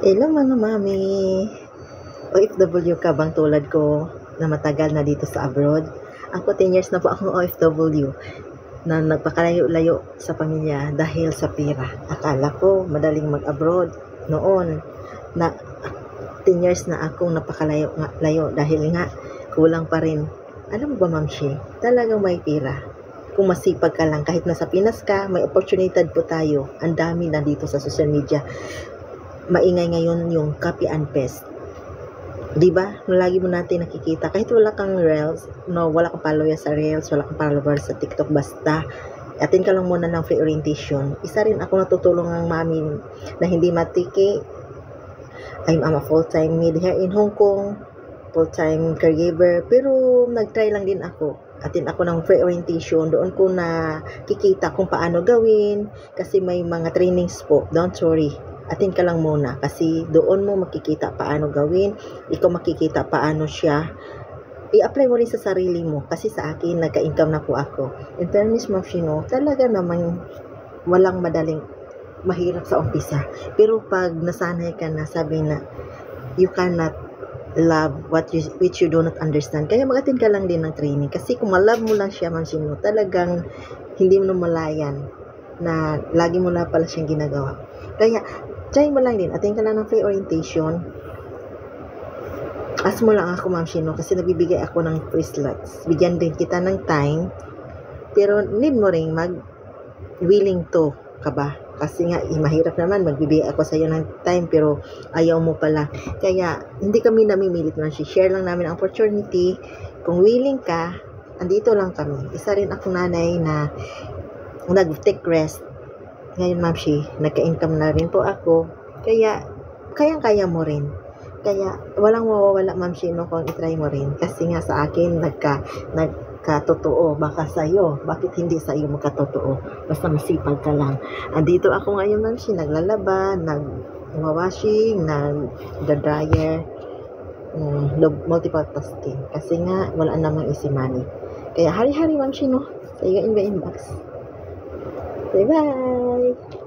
Hello mga mami! OFW ka bang tulad ko na matagal na dito sa abroad? Ako 10 years na po akong OFW na nagpakalayo-layo sa pamilya dahil sa pera. Akala ko madaling mag-abroad noon na 10 years na akong napakalayo dahil nga kulang pa rin. Alam mo ba, Mamshi, talagang may pera. Kung masipag ka lang, kahit nasa Pinas ka, may opportunity po tayo. Ang dami na dito sa social media. Maingay ngayon yung copy and paste. 'Di ba? Lagi mo natin nakikita kahit wala kang reels, no, wala kang followers sa reels, wala kang followers sa TikTok, basta attend ka lang muna ng free orientation. Isa rin ako natutulong ng mami na hindi matiki. I'm a full-time maid here in Hong Kong, full-time caregiver, pero nag-try lang din ako. Attend ako ng free orientation, doon ko na kikita kung paano gawin, kasi may mga trainings po. Don't worry, attend ka lang muna, kasi doon mo makikita paano gawin, ikaw makikita paano siya, i-apply mo rin sa sarili mo, kasi sa akin, nagka-income na po ako. In fairness, Machino, talaga naman walang madaling, mahirap sa umpisa. Pero pag nasanay ka na, sabi na, you cannot love which you do not understand. Kaya mag-attend ka lang din ng training. Kasi kung malove mo lang siya, Machino, talagang hindi mo malayan na lagi mo na pala siyang ginagawa. Kaya, try mo lang din. Attend ka lang ng free orientation. Ask mo lang ako, Ma'am Shino, kasi nabibigay ako ng free slots. Bigyan din kita ng time. Pero need mo rin willing to ka ba? Kasi nga, mahirap naman, magbibigay ako sa iyo ng time, pero ayaw mo pala. Kaya, hindi kami namimilit man siya. Share lang namin ang opportunity. Kung willing ka, andito lang kami. Isa rin akong nanay na nag-take rest. Ngayon, Ma'am Shi, nagka-income na rin po ako. Kaya, kayang-kaya mo rin. Kaya, walang mawawala, Ma'am Shi, no, kung itry mo rin. Kasi nga sa akin, nagkatotoo. Baka sa'yo, bakit hindi sa'yo magkatotoo? Basta masipag ka lang. Andito ako ngayon, Ma'am Shi, naglalaba, nag-washing, nag-dryer, multiple tasking. Kasi nga, wala namang easy money. Kaya, hari-hari, Ma'am Shi, no? Sa iyo in my inbox. Bye-bye!